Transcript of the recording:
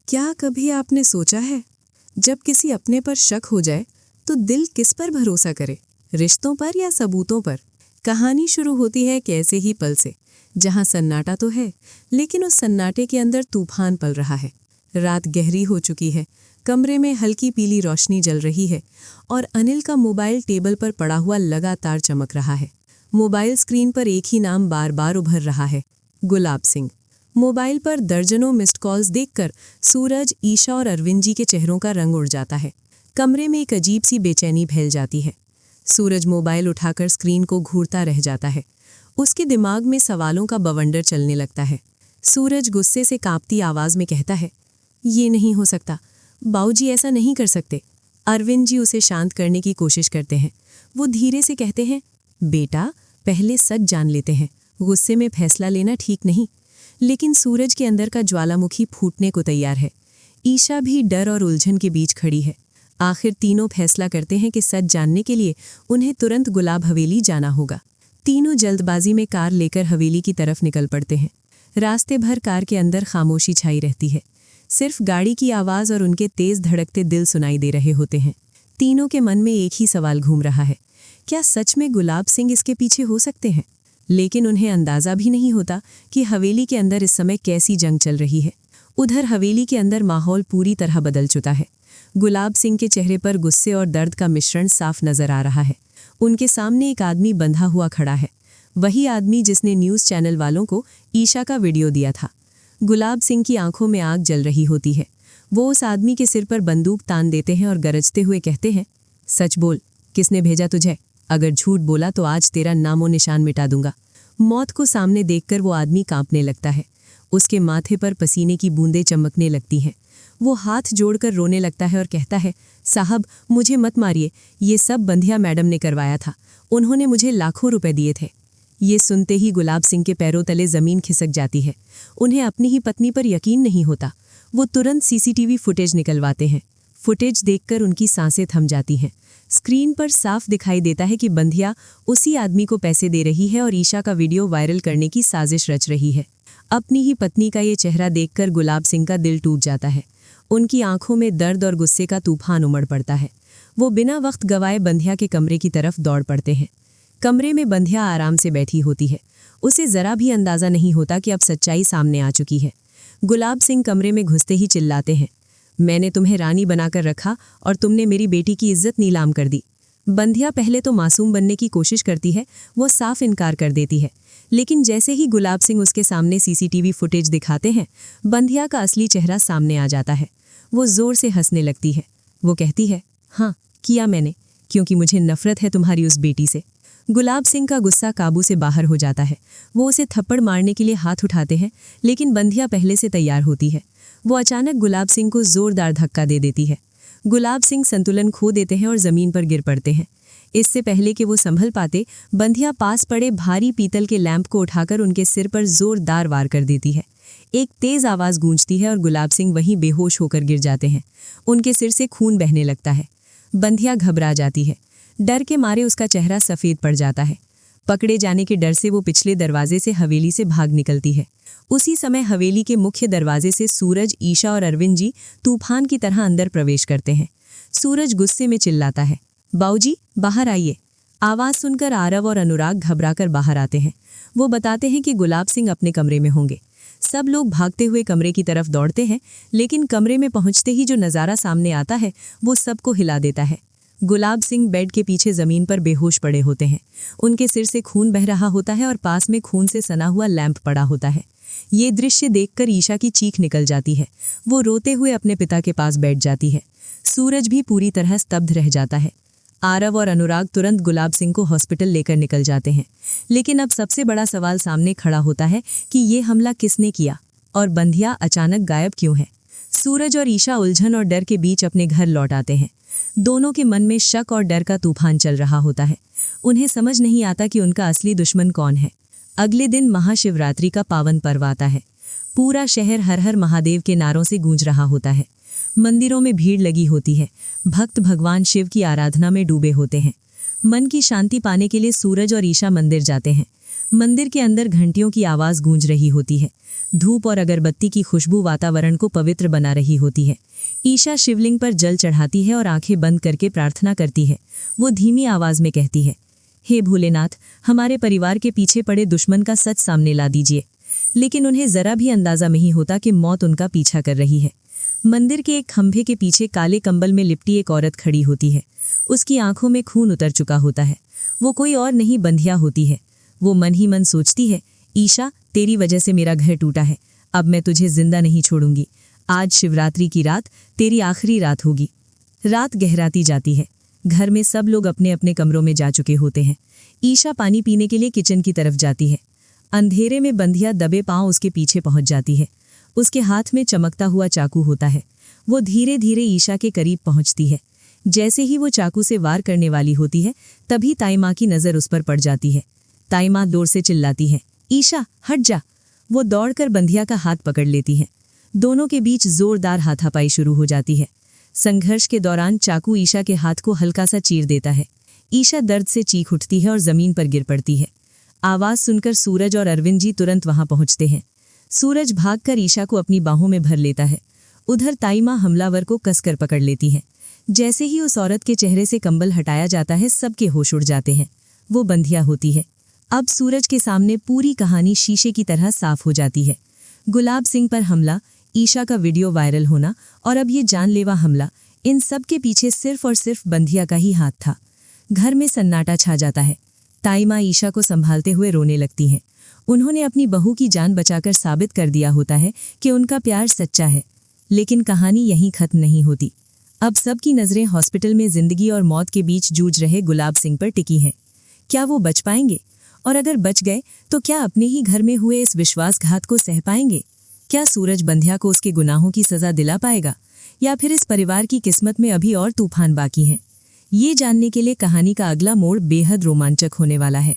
क्या कभी आपने सोचा है, जब किसी अपने पर शक हो जाए तो दिल किस पर भरोसा करे, रिश्तों पर या सबूतों पर? कहानी शुरू होती है कैसे ही पल से, जहां सन्नाटा तो है, लेकिन उस सन्नाटे के अंदर तूफान पल रहा है। रात गहरी हो चुकी है, कमरे में हल्की पीली रोशनी जल रही है और अनिल का मोबाइल टेबल पर पड़ा हुआ लगातार चमक रहा है। मोबाइल स्क्रीन पर एक ही नाम बार बार उभर रहा है, गुलाब सिंह। मोबाइल पर दर्जनों मिस्ड कॉल्स देखकर सूरज, ईशा और अरविंद जी के चेहरों का रंग उड़ जाता है। कमरे में एक अजीब सी बेचैनी फैल जाती है। सूरज मोबाइल उठाकर स्क्रीन को घूरता रह जाता है। उसके दिमाग में सवालों का बवंडर चलने लगता है। सूरज गुस्से से कांपती आवाज़ में कहता है, ये नहीं हो सकता, बाऊजी ऐसा नहीं कर सकते। अरविंद जी उसे शांत करने की कोशिश करते हैं। वो धीरे से कहते हैं, बेटा, पहले सच जान लेते हैं, गुस्से में फैसला लेना ठीक नहीं। लेकिन सूरज के अंदर का ज्वालामुखी फूटने को तैयार है। ईशा भी डर और उलझन के बीच खड़ी है। आखिर तीनों फैसला करते हैं कि सच जानने के लिए उन्हें तुरंत गुलाब हवेली जाना होगा। तीनों जल्दबाजी में कार लेकर हवेली की तरफ निकल पड़ते हैं। रास्ते भर कार के अंदर खामोशी छाई रहती है। सिर्फ गाड़ी की आवाज़ और उनके तेज धड़कते दिल सुनाई दे रहे होते हैं। तीनों के मन में एक ही सवाल घूम रहा है, क्या सच में गुलाब सिंह इसके पीछे हो सकते हैं? लेकिन उन्हें अंदाज़ा भी नहीं होता कि हवेली के अंदर इस समय कैसी जंग चल रही है। उधर हवेली के अंदर माहौल पूरी तरह बदल चुका है। गुलाब सिंह के चेहरे पर गुस्से और दर्द का मिश्रण साफ नजर आ रहा है। उनके सामने एक आदमी बंधा हुआ खड़ा है, वही आदमी जिसने न्यूज़ चैनल वालों को ईशा का वीडियो दिया था। गुलाब सिंह की आंखों में आग जल रही होती है। वो उस आदमी के सिर पर बंदूक तान देते हैं और गरजते हुए कहते हैं, सच बोल, किसने भेजा तुझे? अगर झूठ बोला तो आज तेरा नामो निशान मिटा दूंगा। मौत को सामने देखकर वो आदमी कांपने लगता है। उसके माथे पर पसीने की बूंदें चमकने लगती हैं। वो हाथ जोड़कर रोने लगता है और कहता है, साहब, मुझे मत मारिए, ये सब बंधिया मैडम ने करवाया था। उन्होंने मुझे लाखों रुपए दिए थे। ये सुनते ही गुलाब सिंह के पैरों तले ज़मीन खिसक जाती है। उन्हें अपनी ही पत्नी पर यकीन नहीं होता। वो तुरंत सीसीटीवी फुटेज निकलवाते हैं। फुटेज देखकर उनकी सांसें थम जाती हैं। स्क्रीन पर साफ दिखाई देता है कि बंधिया उसी आदमी को पैसे दे रही है और ईशा का वीडियो वायरल करने की साजिश रच रही है। अपनी ही पत्नी का ये चेहरा देखकर गुलाब सिंह का दिल टूट जाता है। उनकी आंखों में दर्द और गुस्से का तूफान उमड़ पड़ता है। वो बिना वक्त गवाए बंधिया के कमरे की तरफ दौड़ पड़ते हैं। कमरे में बंधिया आराम से बैठी होती है। उसे जरा भी अंदाज़ा नहीं होता कि अब सच्चाई सामने आ चुकी है। गुलाब सिंह कमरे में घुसते ही चिल्लाते हैं, मैंने तुम्हें रानी बनाकर रखा और तुमने मेरी बेटी की इज्जत नीलाम कर दी। बंधिया पहले तो मासूम बनने की कोशिश करती है, वो साफ इनकार कर देती है। लेकिन जैसे ही गुलाब सिंह उसके सामने सीसीटीवी फुटेज दिखाते हैं, बंधिया का असली चेहरा सामने आ जाता है। वो ज़ोर से हंसने लगती है। वो कहती है, हाँ, किया मैंने, क्योंकि मुझे नफरत है तुम्हारी उस बेटी से। गुलाब सिंह का गुस्सा काबू से बाहर हो जाता है। वो उसे थप्पड़ मारने के लिए हाथ उठाते हैं, लेकिन बंधिया पहले से तैयार होती है। वो अचानक गुलाब सिंह को जोरदार धक्का दे देती है। गुलाब सिंह संतुलन खो देते हैं और ज़मीन पर गिर पड़ते हैं। इससे पहले कि वो संभल पाते, बंधिया पास पड़े भारी पीतल के लैंप को उठाकर उनके सिर पर जोरदार वार कर देती है। एक तेज़ आवाज़ गूंजती है और गुलाब सिंह वहीं बेहोश होकर गिर जाते हैं। उनके सिर से खून बहने लगता है। बंधिया घबरा जाती है। डर के मारे उसका चेहरा सफ़ेद पड़ जाता है। पकड़े जाने के डर से वो पिछले दरवाजे से हवेली से भाग निकलती है। उसी समय हवेली के मुख्य दरवाजे से सूरज, ईशा और अरविंद जी तूफान की तरह अंदर प्रवेश करते हैं। सूरज गुस्से में चिल्लाता है, बाऊजी, बाहर आइए। आवाज़ सुनकर आरव और अनुराग घबराकर बाहर आते हैं। वो बताते हैं कि गुलाब सिंह अपने कमरे में होंगे। सब लोग भागते हुए कमरे की तरफ दौड़ते हैं, लेकिन कमरे में पहुंचते ही जो नज़ारा सामने आता है वो सबको हिला देता है। गुलाब सिंह बेड के पीछे ज़मीन पर बेहोश पड़े होते हैं। उनके सिर से खून बह रहा होता है और पास में खून से सना हुआ लैंप पड़ा होता है। ये दृश्य देखकर ईशा की चीख निकल जाती है। वो रोते हुए अपने पिता के पास बैठ जाती है। सूरज भी पूरी तरह स्तब्ध रह जाता है। आरव और अनुराग तुरंत गुलाब सिंह को हॉस्पिटल लेकर निकल जाते हैं। लेकिन अब सबसे बड़ा सवाल सामने खड़ा होता है कि ये हमला किसने किया और बंधिया अचानक गायब क्यों है। सूरज और ईशा उलझन और डर के बीच अपने घर लौट आते हैं। दोनों के मन में शक और डर का तूफान चल रहा होता है। उन्हें समझ नहीं आता कि उनका असली दुश्मन कौन है। अगले दिन महाशिवरात्रि का पावन पर्व आता है। पूरा शहर हर हर महादेव के नारों से गूंज रहा होता है। मंदिरों में भीड़ लगी होती है। भक्त भगवान शिव की आराधना में डूबे होते हैं। मन की शांति पाने के लिए सूरज और ईशा मंदिर जाते हैं। मंदिर के अंदर घंटियों की आवाज गूंज रही होती है। धूप और अगरबत्ती की खुशबू वातावरण को पवित्र बना रही होती है। ईशा शिवलिंग पर जल चढ़ाती है और आंखें बंद करके प्रार्थना करती है। वो धीमी आवाज में कहती है, हे भोलेनाथ, हमारे परिवार के पीछे पड़े दुश्मन का सच सामने ला दीजिए। लेकिन उन्हें जरा भी अंदाजा नहीं होता कि मौत उनका पीछा कर रही है। मंदिर के एक खंभे के पीछे काले कंबल में लिपटी एक औरत खड़ी होती है। उसकी आंखों में खून उतर चुका होता है। वो कोई और नहीं, बंधिया होती है। वो मन ही मन सोचती है, ईशा, तेरी वजह से मेरा घर टूटा है। अब मैं तुझे जिंदा नहीं छोड़ूंगी। आज शिवरात्रि की रात तेरी आखिरी रात होगी। रात गहराती जाती है। घर में सब लोग अपने अपने कमरों में जा चुके होते हैं। ईशा पानी पीने के लिए किचन की तरफ जाती है। अंधेरे में बंधिया दबे पांव उसके पीछे पहुंच जाती है। उसके हाथ में चमकता हुआ चाकू होता है। वो धीरे धीरे ईशा के करीब पहुंचती है। जैसे ही वो चाकू से वार करने वाली होती है, तभी ताई माँ की नज़र उस पर पड़ जाती है। ताई माँ जोर से चिल्लाती है, ईशा, हट जा। वो दौड़कर बंधिया का हाथ पकड़ लेती है। दोनों के बीच जोरदार हाथापाई शुरू हो जाती है। संघर्ष के दौरान चाकू ईशा के हाथ को हल्का सा चीर देता है। ईशा दर्द से चीख उठती है और जमीन पर गिर पड़ती है। आवाज सुनकर सूरज और अरविंद जी तुरंत वहां पहुंचते हैं। सूरज भागकर ईशा को अपनी बाहों में भर लेता है। उधर ताई माँ हमलावर को कसकर पकड़ लेती है। जैसे ही उस औरत के चेहरे से कंबल हटाया जाता है, सबके होश उड़ जाते हैं। वो बंधिया होती है। अब सूरज के सामने पूरी कहानी शीशे की तरह साफ हो जाती है। गुलाब सिंह पर हमला, ईशा का वीडियो वायरल होना और अब ये जानलेवा हमला, इन सब के पीछे सिर्फ और सिर्फ बंधिया का ही हाथ था। घर में सन्नाटा छा जाता है। ताई माँ ईशा को संभालते हुए रोने लगती हैं। उन्होंने अपनी बहू की जान बचाकर साबित कर दिया होता है कि उनका प्यार सच्चा है। लेकिन कहानी यहीं खत्म नहीं होती। अब सबकी नज़रें हॉस्पिटल में जिंदगी और मौत के बीच जूझ रहे गुलाब सिंह पर टिकी हैं। क्या वो बच पाएंगे? और अगर बच गए तो क्या अपने ही घर में हुए इस विश्वासघात को सह पाएंगे? क्या सूरज बंधिया को उसके गुनाहों की सजा दिला पाएगा, या फिर इस परिवार की किस्मत में अभी और तूफान बाकी हैं? ये जानने के लिए कहानी का अगला मोड़ बेहद रोमांचक होने वाला है।